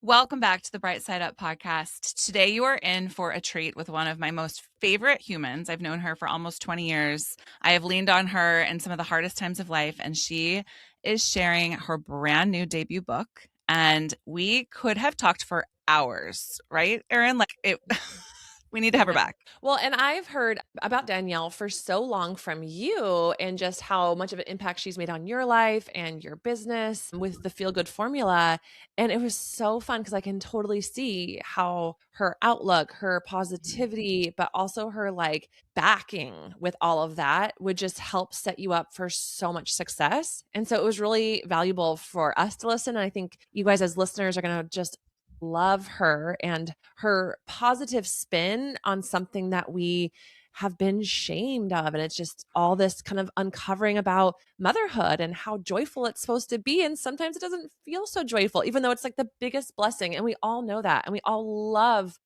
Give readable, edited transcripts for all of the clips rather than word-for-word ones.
Welcome back to the Bright Side Up podcast. Today, you are in for a treat with one of my most favorite humans. I've known her for almost 20 years. I have leaned on her in some of the hardest times of life, and she is sharing her brand new debut book. And we could have talked for hours, right, Erin? We need to I have her know. back. Well, and I've heard about Danielle for so long from you and just how much of an impact she's made on your life and your business with the feel good formula. And it was so fun because I can totally see how her outlook, her positivity, but also her like backing with all of that would just help set you up for so much success. And so it was really valuable for us to listen. And I think you guys as listeners are going to just love her and her positive spin on something that we have been shamed of. And it's just all this kind of uncovering about motherhood and how joyful it's supposed to be. And sometimes it doesn't feel so joyful, even though it's like the biggest blessing. And we all know that. And we all love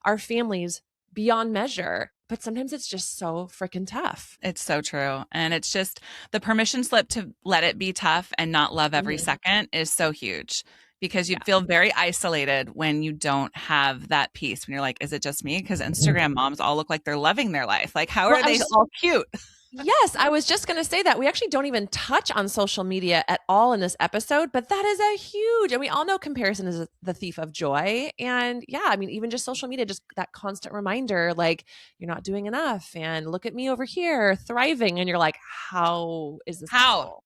our families beyond measure. But sometimes it's just so freaking tough. It's so true. And it's just the permission slip to let it be tough and not love every Mhm. second is so huge because you Yeah. feel very isolated when you don't have that peace. When you're like, is it just me? Because Instagram moms all look like they're loving their life. Like, how Well, are they all cute? yes, I was just going to say that we actually don't even touch on social media at all in this episode, but that is a huge, and we all know comparison is the thief of joy. And yeah, I mean, even just social media, just that constant reminder, like you're not doing enough and look at me over here thriving. And you're like, how is this How? possible?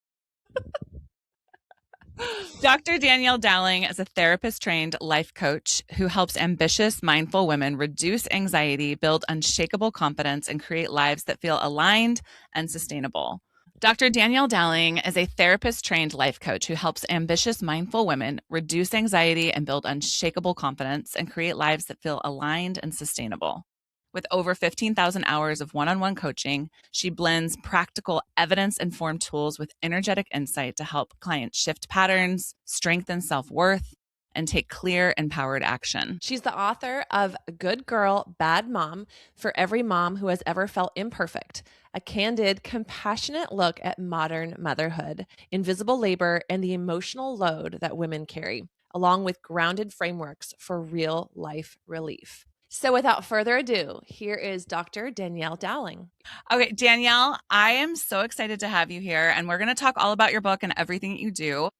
Dr. Danielle Dowling is a therapist trained life coach who helps ambitious, mindful women reduce anxiety, build unshakable confidence, and create lives that feel aligned and sustainable. Dr. Danielle Dowling is a therapist trained life coach who helps ambitious, mindful women reduce anxiety and build unshakable confidence and create lives that feel aligned and sustainable. With over 15,000 hours of one on one coaching, she blends practical, evidence informed tools with energetic insight to help clients shift patterns, strengthen self worth, and take clear, empowered action. She's the author of Good Girl, Bad Mom for Every Mom Who Has Ever Felt Imperfect, a candid, compassionate look at modern motherhood, invisible labor, and the emotional load that women carry, along with grounded frameworks for real life relief. So, without further ado, here is Dr. Danielle Dowling. Okay, Danielle, I am so excited to have you here, and we're going to talk all about your book and everything that you do.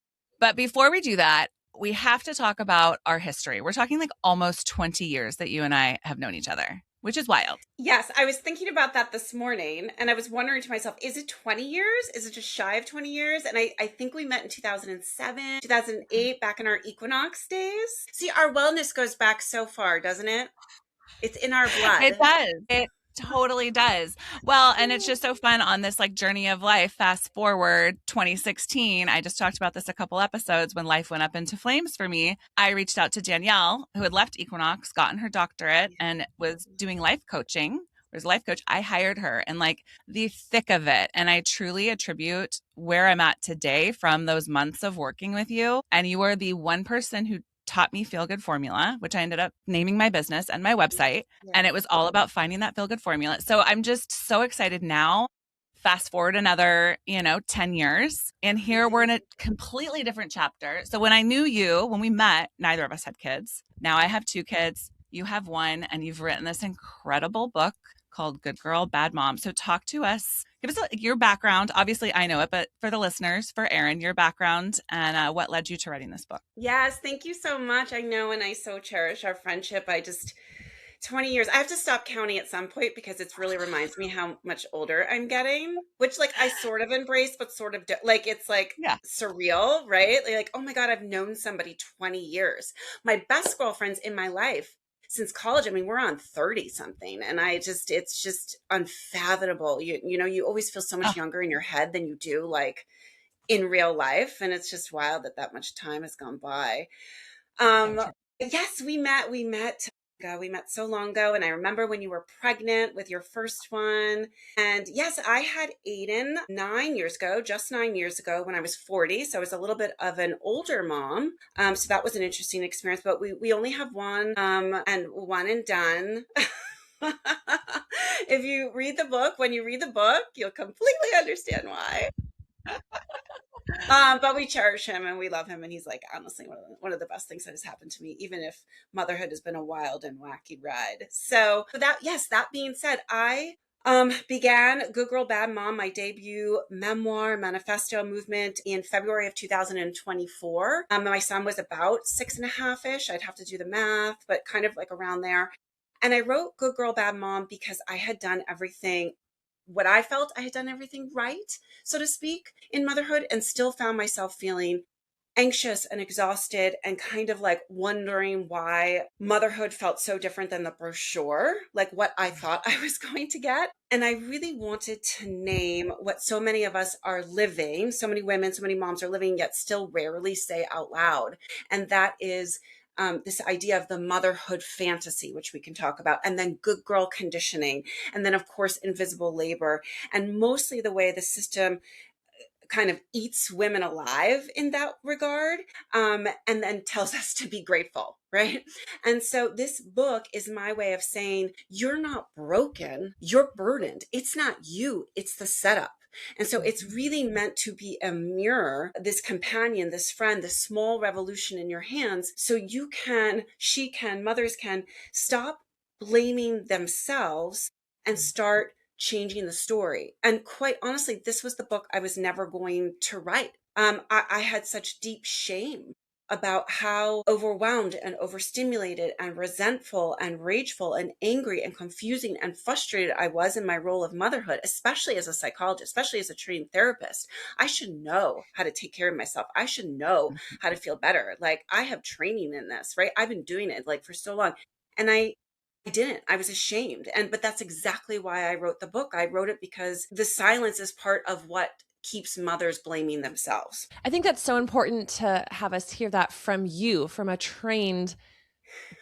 But before we do that, we have to talk about our history. We're talking like almost 20 years that you and I have known each other, which is wild. Yes, I was thinking about that this morning and I was wondering to myself, is it 20 years? Is it just shy of 20 years? And I think we met in 2007, 2008, back in our Equinox days. See, our wellness goes back so far, doesn't it? It's in our It blood. does. It totally does. Well, and it's just so fun on this like journey of life. Fast forward 2016. I just talked about this a couple episodes when life went up into flames for me. I reached out to Danielle, who had left Equinox, gotten her doctorate, and was doing life coaching. Was a life coach. I hired her in like the thick of it. And I truly attribute where I'm at today from those months of working with you. And you are the one person who taught me Feel Good Formula, which I ended up naming my business and my website. And it was all about finding that Feel Good formula. So I'm just so excited now. Fast forward another, 10 years. And here we're in a completely different chapter. So when I knew you, when we met, neither of us had kids. Now I have two kids. You have one, and you've written this incredible book called Good Girl, Bad Mom. So talk to us. Give us your background. Obviously, I know it, but for the listeners, for Erin, your background and what led you to writing this book. Yes, thank you so much. I know, and I so cherish our friendship. 20 years. I have to stop counting at some point because it really reminds me how much older I'm getting, which like I sort of embrace, but sort of like it's like Yeah. surreal, right? Like, oh my God, I've known somebody 20 years. My best girlfriends in my life since college. I mean, we're on 30 something and it's just unfathomable. You always feel so Oh, much younger in your head than you do like in real life. And it's just wild that much time has gone by. so Um, true. yes, we met so long ago. And I remember when you were pregnant with your first one. And yes, I had Aiden 9 years ago, just 9 years ago when I was 40. So I was a little bit of an older mom. So that was an interesting experience, but we only have one, and one and done. If you read the book, when you read the book, you'll completely understand why. But we cherish him and we love him. And he's like, honestly, one of the best things that has happened to me, even if motherhood has been a wild and wacky ride. So that, yes, that being said, I began Good Girl, Bad Mom, my debut memoir manifesto movement in February of 2024. My son was about 6.5-ish. I'd have to do the math, but kind of like around there. And I wrote Good Girl, Bad Mom because I had done everything, what I felt I had done everything right, so to speak, in motherhood, and still found myself feeling anxious and exhausted and kind of like wondering why motherhood felt so different than the brochure, like what I thought I was going to get. And I really wanted to name what so many of us are living, so many women, so many moms are living, yet still rarely say out loud. And that is this idea of the motherhood fantasy, which we can talk about, and then good girl conditioning, and then, of course, invisible labor, and mostly the way the system kind of eats women alive in that regard, and then tells us to be grateful, right? And so this book is my way of saying, you're not broken, you're burdened. It's not you, it's the setup. And so it's really meant to be a mirror, this companion, this friend, this small revolution in your hands. So you can, she can, mothers can stop blaming themselves and start changing the story. And quite honestly, this was the book I was never going to write. I had such deep shame about how overwhelmed and overstimulated and resentful and rageful and angry and confusing and frustrated I was in my role of motherhood, especially as a psychologist, especially as a trained therapist. I should know how to take care of myself. I should know how to feel better. Like, I have training in this, right? I've been doing it like for so long. And I didn't. I was ashamed. But that's exactly why I wrote the book. I wrote it because the silence is part of what keeps mothers blaming themselves. I think that's so important to have us hear that from you, from a trained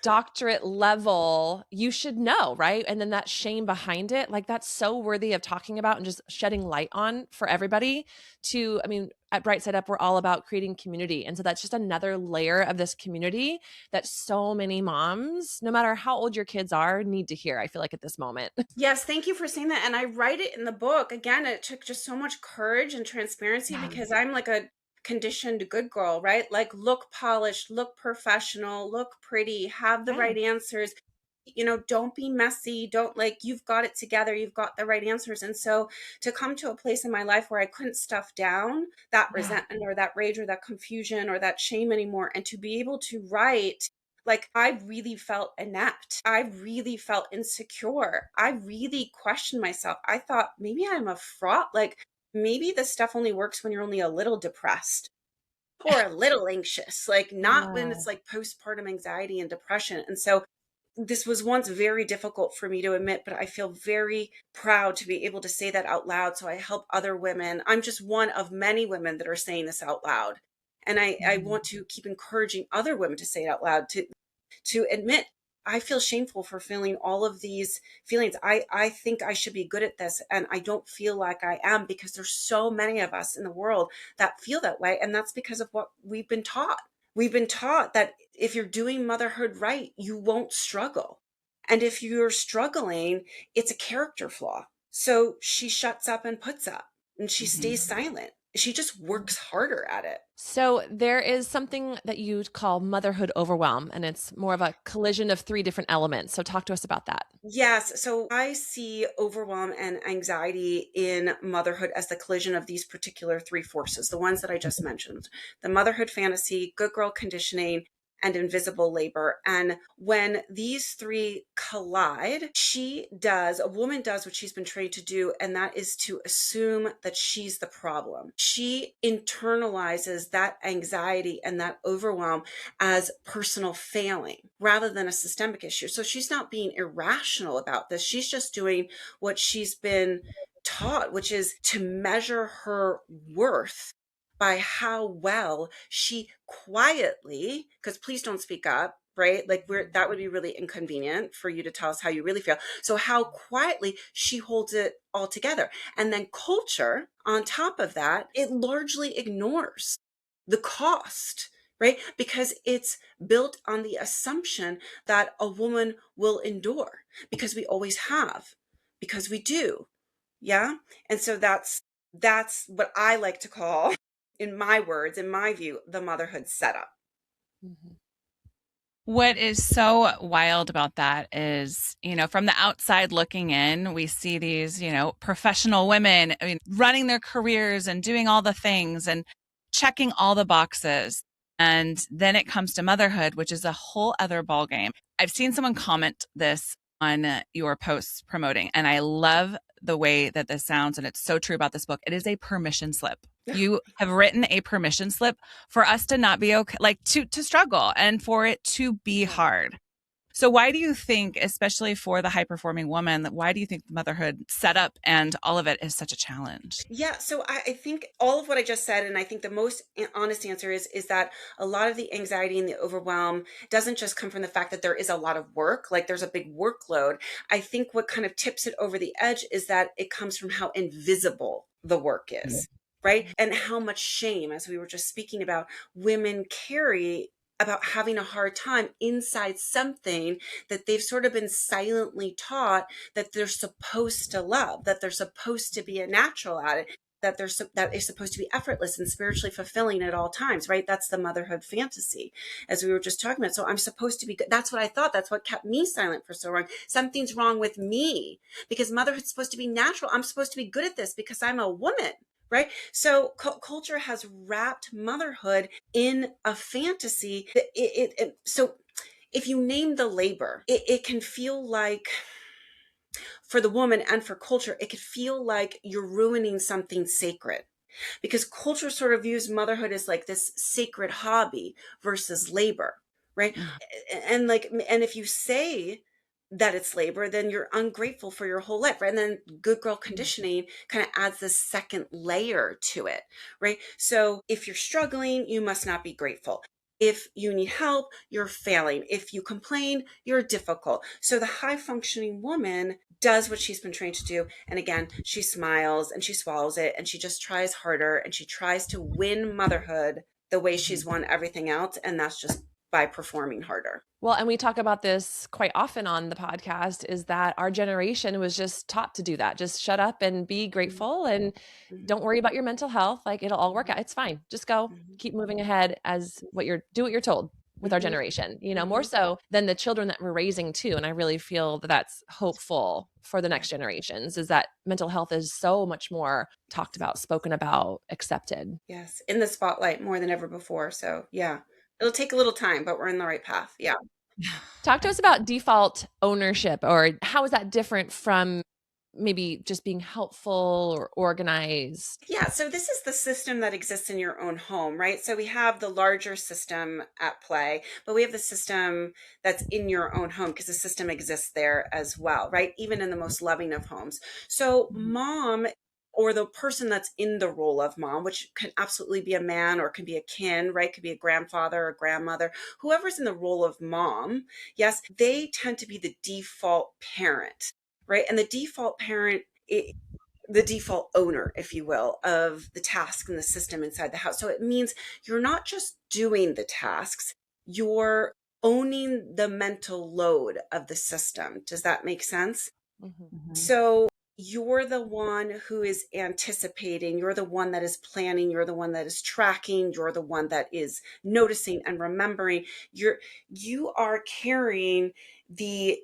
doctorate level. You should know, right? And then that shame behind it, like, that's so worthy of talking about and just shedding light on for everybody. To, I mean, at Bright Side Up, we're all about creating community. And so that's just another layer of this community that so many moms, no matter how old your kids are, need to hear, I feel like, at this moment. Yes, thank you for saying that. And I write it in the book. Again, it took just so much courage and transparency Yeah. because I'm like a conditioned good girl, right? Like, look polished, look professional, look pretty, have the right answers. Don't be messy. Don't, like, you've got it together. You've got the right answers. And so to come to a place in my life where I couldn't stuff down that Yeah. resentment or that rage or that confusion or that shame anymore, and to be able to write, like, I really felt inept. I really felt insecure. I really questioned myself. I thought, maybe I'm a fraud. Like, maybe this stuff only works when you're only a little depressed or a little anxious, like not when Yeah. it's like postpartum anxiety and depression. And so this was once very difficult for me to admit, but I feel very proud to be able to say that out loud. So I help other women. I'm just one of many women that are saying this out loud. And I Mhm. want to keep encouraging other women to say it out loud, to admit, I feel shameful for feeling all of these feelings. I think I should be good at this, and I don't feel like I am, because there's so many of us in the world that feel that way. And that's because of what we've been taught. We've been taught that if you're doing motherhood right, you won't struggle. And if you're struggling, it's a character flaw. So she shuts up and puts up, and she stays silent. She just works harder at it. So there is something that you call motherhood overwhelm, and it's more of a collision of three different elements. So talk to us about that. Yes. So I see overwhelm and anxiety in motherhood as the collision of these particular three forces, the ones that I just mentioned: the motherhood fantasy, good girl conditioning, and invisible labor. And when these three collide, a woman does what she's been trained to do, and that is to assume that she's the problem. She internalizes that anxiety and that overwhelm as personal failing rather than a systemic issue. So she's not being irrational about this. She's just doing what she's been taught, which is to measure her worth by how well she quietly, because please don't speak up, right? Like, that would be really inconvenient for you to tell us how you really feel. So how quietly she holds it all together. And then culture on top of that, it largely ignores the cost, right? Because it's built on the assumption that a woman will endure, because we always have, because we do. Yeah. And so that's what I like to call in my words, in my view, the motherhood setup. Mm-hmm. What is so wild about that is, from the outside looking in, we see these, professional women, running their careers and doing all the things and checking all the boxes. And then it comes to motherhood, which is a whole other ballgame. I've seen someone comment this on your posts promoting, and I love the way that this sounds. And it's so true about this book. It is a permission slip. You have written a permission slip for us to not be okay, like to struggle and for it to be hard. So why do you think, especially for the high performing woman, why do you think motherhood setup and all of it is such a challenge? Yeah, so I think all of what I just said, and I think the most honest answer is that a lot of the anxiety and the overwhelm doesn't just come from the fact that there is a lot of work, like there's a big workload. I think what kind of tips it over the edge is that it comes from how invisible the work is, right? And how much shame, as we were just speaking about, women carry about having a hard time inside something that they've sort of been silently taught that they're supposed to love, that they're supposed to be a natural at it, that that is supposed to be effortless and spiritually fulfilling at all times, right? That's the motherhood fantasy, as we were just talking about. So I'm supposed to be good. That's what I thought. That's what kept me silent for so long. Something's wrong with me because motherhood's supposed to be natural. I'm supposed to be good at this because I'm a woman. Right. So culture has wrapped motherhood in a fantasy. So if you name the labor, it can feel like, for the woman and for culture, it could feel like you're ruining something sacred, because culture sort of views motherhood as like this sacred hobby versus labor, right? And if you say that it's labor, then you're ungrateful for your whole life, right? And then good girl conditioning kind of adds this second layer to it, right? So if you're struggling, you must not be grateful. If you need help, you're failing. If you complain, you're difficult. So the high functioning woman does what she's been trained to do. And again, she smiles and she swallows it and she just tries harder and she tries to win motherhood the way she's won everything else. And that's just by performing harder. Well, and we talk about this quite often on the podcast, is that our generation was just taught to do that. Just shut up and be grateful and don't worry about your mental health. Like it'll all work out. It's fine. Just go, keep moving ahead as do what you're told with our generation, more so than the children that we're raising too. And I really feel that that's hopeful for the next generations, is that mental health is so much more talked about, spoken about, accepted. Yes. In the spotlight more than ever before. So yeah, it'll take a little time, but we're in the right path. Yeah. Talk to us about default ownership, or how is that different from maybe just being helpful or organized? Yeah, so this is the system that exists in your own home, right? So we have the larger system at play, but we have the system that's in your own home because the system exists there as well, right? Even in the most loving of homes. So mom, or the person that's in the role of mom, which can absolutely be a man or can be a kin, right? Could be a grandfather or grandmother, whoever's in the role of mom. Yes, they tend to be the default parent, right? And the default parent, the default owner, if you will, of the task and the system inside the house. So it means you're not just doing the tasks, you're owning the mental load of the system. Does that make sense? So you're the one who is anticipating, you're the one that is planning, you're the one that is tracking, you're the one that is noticing and remembering. You are carrying the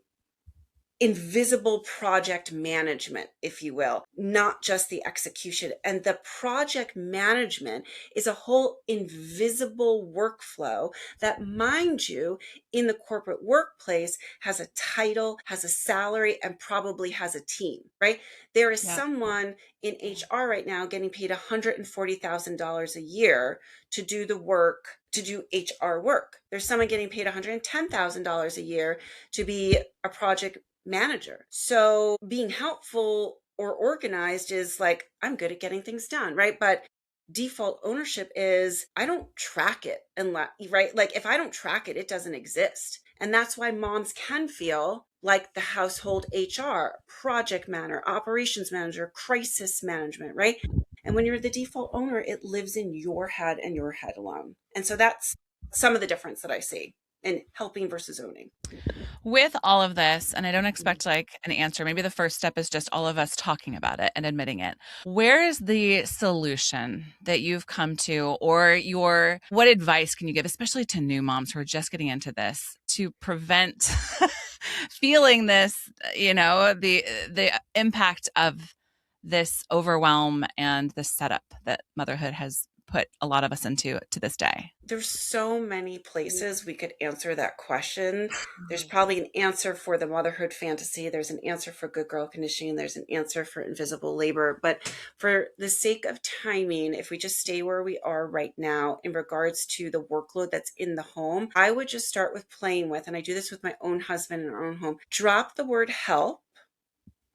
invisible project management, if you will, not just the execution. And the project management is a whole invisible workflow that, mind you, in the corporate workplace has a title, has a salary, and probably has a team, right? There is someone in HR right now getting paid $140,000 a year to do the work, to do HR work. There's someone getting paid $110,000 a year to be a project manager. So being helpful or organized is like, I'm good at getting things done, right? But default ownership is, I don't track it unless, right? Like if I don't track it, it doesn't exist. And that's why moms can feel like the household HR, project manager, operations manager, crisis management, right? And when you're the default owner, it lives in your head and your head alone. And so that's some of the difference that I see in helping versus owning. With all of this, and I don't expect like an answer, maybe the first step is just all of us talking about it and admitting it. Where is the solution that you've come to, or what advice can you give, especially to new moms who are just getting into this, to prevent feeling this, the impact of this overwhelm and the setup that motherhood has put a lot of us into to this day? There's so many places we could answer that question. There's probably an answer for the motherhood fantasy. There's an answer for good girl conditioning. There's an answer for invisible labor. But for the sake of timing, if we just stay where we are right now in regards to the workload that's in the home, I would just start with playing with, and I do this with my own husband in our own home, drop the word help,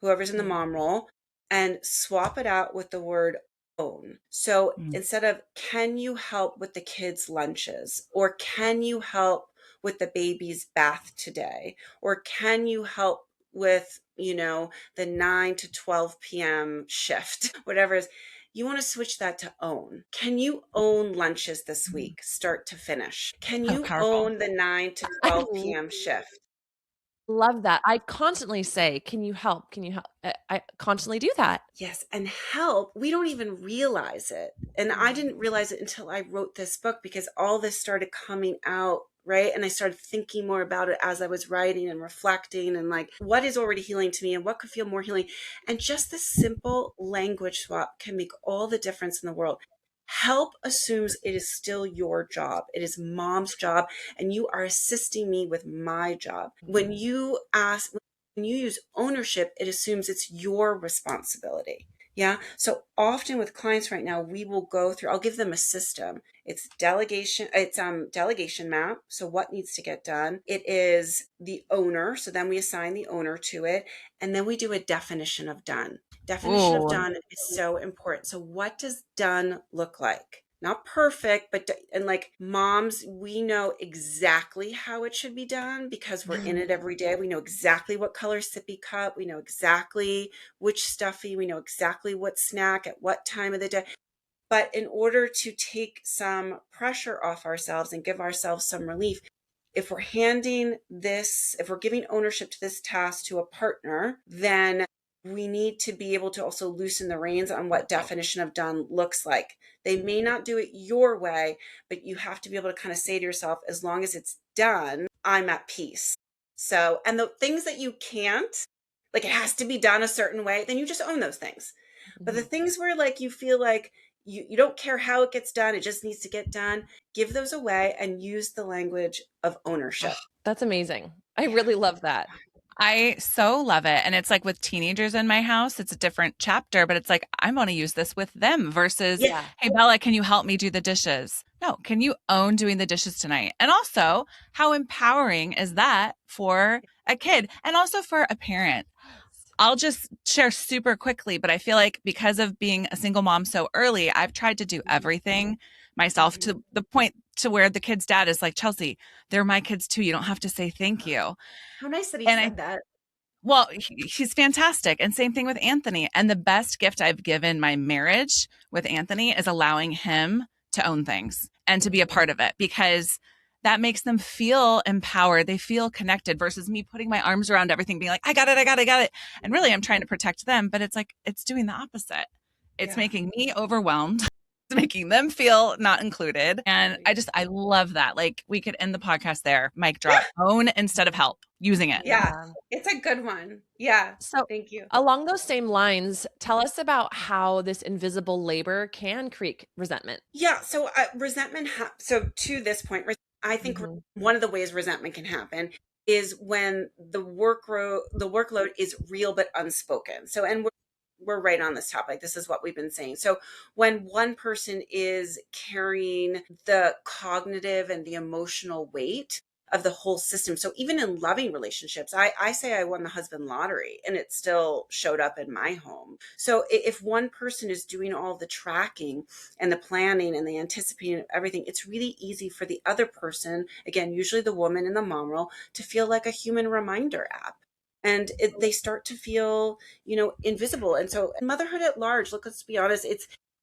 whoever's in the mom role, and swap it out with the word own. So instead of, can you help with the kids' lunches? Or can you help with the baby's bath today? Or can you help with, the 9 to 12 p.m. shift, whatever it is. You want to switch that to own. Can you own lunches this week, start to finish? Can So you powerful. own the 9 to 12 p.m. shift? Love that. I constantly say, "Can you help? Can you help?" I constantly do that. Yes, and help, we don't even realize it. And I didn't realize it until I wrote this book, because all this started coming out, right? And I started thinking more about it as I was writing and reflecting, and like, what is already healing to me and what could feel more healing. And just this simple language swap can make all the difference in the world. Help assumes it is still your job. It is mom's job, and you are assisting me with my job. When you use ownership, it assumes it's your responsibility. Yeah. So often with clients right now, we will go through, I'll give them a system. It's delegation map. So what needs to get done? It is the owner. So then we assign the owner to it. And then we do a definition of done. Definition of done is so important. So what does done look like? Not perfect, but and like moms, we know exactly how it should be done because we're in it every day. We know exactly what color sippy cup. We know exactly which stuffy. We know exactly what snack at what time of the day. But in order to take some pressure off ourselves and give ourselves some relief, if we're giving ownership to this task to a partner, then we need to be able to also loosen the reins on what definition of done looks like. They may not do it your way, but you have to be able to kind of say to yourself, as long as it's done, I'm at peace. So, and the things that you can't, like it has to be done a certain way, then you just own those things. But the things where like you feel like you don't care how it gets done, it just needs to get done, give those away and use the language of ownership. That's amazing. I really love that. I so love it. And it's like with teenagers in my house, it's a different chapter, but it's like, I want to use this with them versus, Yeah. hey, Bella, can you help me do the dishes? No, can you own doing the dishes tonight? And also, how empowering is that for a kid and also for a parent? I'll just share super quickly, but I feel like because of being a single mom so early, I've tried to do everything myself to the point to where the kid's dad is like, Chelsea, they're my kids too. You don't have to say thank you. How nice that he And said that. well, he's fantastic. And same thing with Anthony. And the best gift I've given my marriage with Anthony is allowing him to own things and to be a part of it, because that makes them feel empowered. They feel connected versus me putting my arms around everything, being like, I got it, I got it, I got it. And really, I'm trying to protect them, but it's like, it's doing the opposite. It's making me overwhelmed. It's making them feel not included. And I love that. Like we could end the podcast there. Mic drop. Own instead of help. Using it. Yeah, it's a good one. Yeah. So, Thank you. along those same lines, tell us about how this invisible labor can create resentment. Yeah. So so to this point, I think one of the ways resentment can happen is when the workload is real but unspoken. So, and we're right on this topic. This is what we've been saying. So when one person is carrying the cognitive and the emotional weight of the whole system. So even in loving relationships, I say I won the husband lottery and it still showed up in my home. So if one person is doing all the tracking and the planning and the anticipating of everything, it's really easy for the other person, again, usually the woman in the mom role, to feel like a human reminder app. And they start to feel, invisible. And so motherhood at large, let's be honest,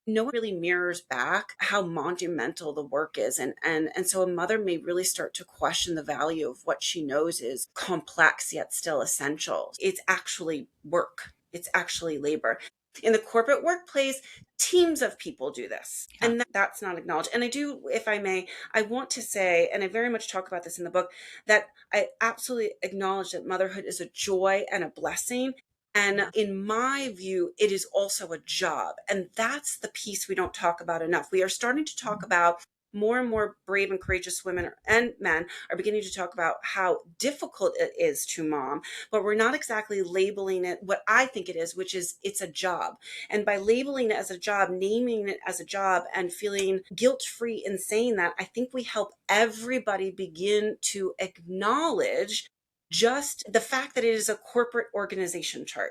no one really mirrors back how monumental the work is. And so a mother may really start to question the value of what she knows is complex yet still essential. It's actually work. It's actually labor. In the corporate workplace, teams of people do this, Yeah. and that's not acknowledged. And I do, if I may, I want to say, and I very much talk about this in the book, that I absolutely acknowledge that motherhood is a joy and a blessing. And in my view, it is also a job. And that's the piece we don't talk about enough. We are starting to talk about more and more brave and courageous women and men are beginning to talk about how difficult it is to mom, but we're not exactly labeling it what I think it is, which is it's a job. And by labeling it as a job, naming it as a job, and feeling guilt-free in saying that, I think we help everybody begin to acknowledge just the fact that it is a corporate organization chart.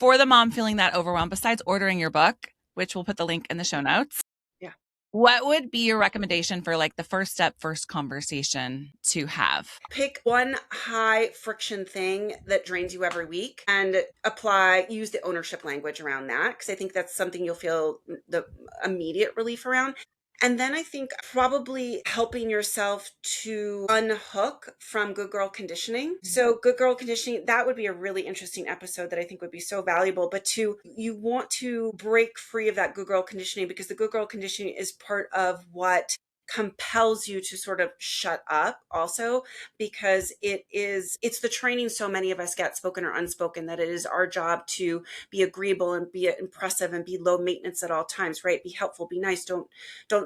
For the mom feeling that overwhelmed, besides ordering your book, which we'll put the link in the show notes, Yeah. what would be your recommendation for like the first step, first conversation to have? Pick one high friction thing that drains you every week and use the ownership language around that, because I think that's something you'll feel the immediate relief around. And then I think probably helping yourself to unhook from good girl conditioning. So good girl conditioning, that would be a really interesting episode that I think would be so valuable. But you want to break free of that good girl conditioning, because the good girl conditioning is part of what compels you to sort of shut up also, because it's the training so many of us get, spoken or unspoken, that it is our job to be agreeable and be impressive and be low maintenance at all times, right? Be helpful, be nice, don't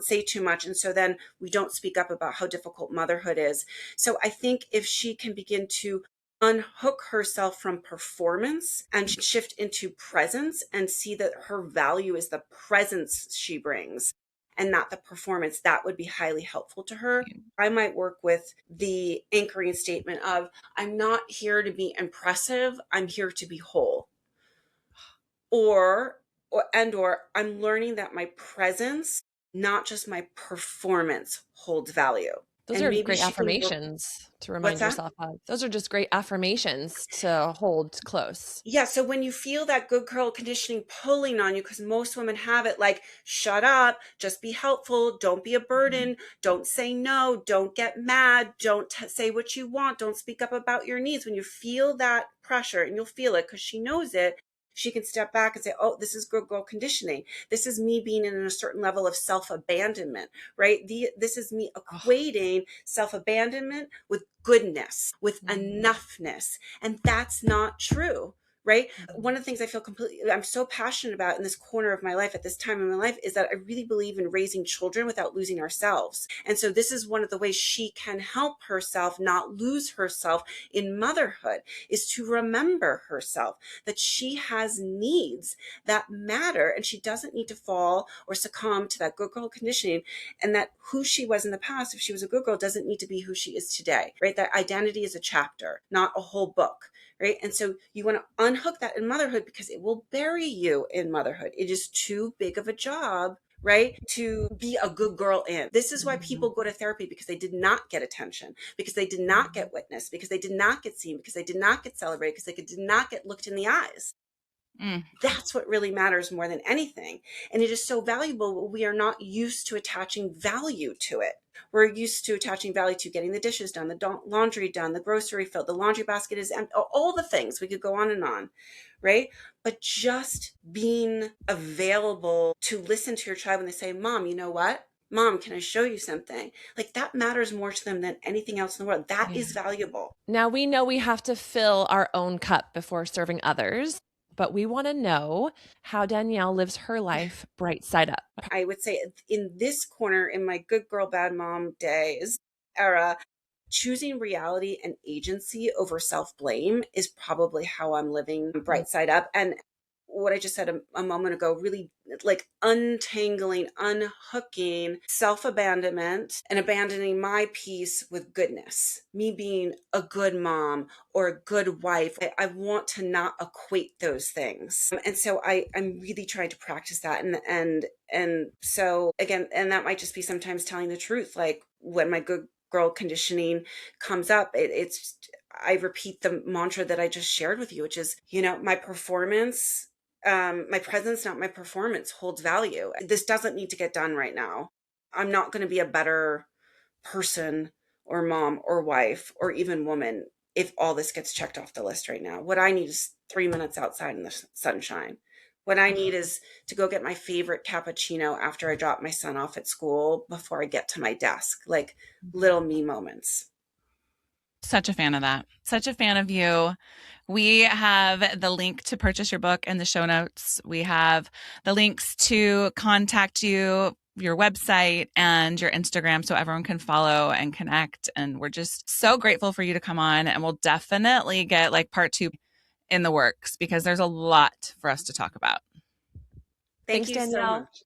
say too much. And so then we don't speak up about how difficult motherhood is. So I think if she can begin to unhook herself from performance and shift into presence and see that her value is the presence she brings and not the performance, that would be highly helpful to her. I might work with the anchoring statement of, I'm not here to be impressive, I'm here to be whole. Or I'm learning that my presence, not just my performance, holds value. Those And are maybe great she can work. affirmations to What's remind that? yourself of. Those are just great affirmations to hold close. Yeah. So when you feel that good girl conditioning pulling on you, because most women have it, like, shut up, just be helpful, don't be a burden, don't say no, don't get mad, don't say what you want, don't speak up about your needs. When you feel that pressure, and you'll feel it because she knows it, she can step back and say, oh, this is good girl conditioning. This is me being in a certain level of self-abandonment, right? This is me equating self-abandonment with goodness, with enoughness. And that's not true. Right. One of the things I'm so passionate about in this corner of my life at this time in my life is that I really believe in raising children without losing ourselves. And so this is one of the ways she can help herself not lose herself in motherhood, is to remember herself, that she has needs that matter, and she doesn't need to fall or succumb to that good girl conditioning, and that who she was in the past, if she was a good girl, doesn't need to be who she is today. Right. That identity is a chapter, not a whole book. Right. And so you want to unhook that in motherhood, because it will bury you in motherhood. It is too big of a job, right, to be a good girl in. This is why people go to therapy, because they did not get attention, because they did not get witnessed, because they did not get seen, because they did not get celebrated, because they did not get looked in the eyes. That's what really matters more than anything. And it is so valuable, but we are not used to attaching value to it. We're used to attaching value to getting the dishes done, the laundry done, the grocery filled, the laundry basket is empty, all the things. We could go on, right? But just being available to listen to your child when they say, Mom, you know what? Mom, can I show you something? Like, that matters more to them than anything else in the world. That is valuable. Now we know we have to fill our own cup before serving others, but we want to know how Danielle lives her life bright side up. I would say in this corner, in my good girl, bad mom days era, choosing reality and agency over self-blame is probably how I'm living bright side up. And what I just said a moment ago, really like untangling, unhooking self-abandonment and abandoning my peace with goodness, me being a good mom or a good wife. I want to not equate those things. And so I'm really trying to practice that. And so again, and that might just be sometimes telling the truth. Like, when my good girl conditioning comes up, I repeat the mantra that I just shared with you, which is, my performance My presence, not my performance, holds value. This doesn't need to get done right now. I'm not going to be a better person or mom or wife or even woman if all this gets checked off the list right now. What I need is 3 minutes outside in the sunshine. What I need is to go get my favorite cappuccino after I drop my son off at school before I get to my desk, like little me moments. Such a fan of that. Such a fan of you. We have the link to purchase your book in the show notes. We have the links to contact you, your website, and your Instagram so everyone can follow and connect. And we're just so grateful for you to come on. And we'll definitely get like part 2 in the works because there's a lot for us to talk about. Thank Thanks, you so Danielle. much.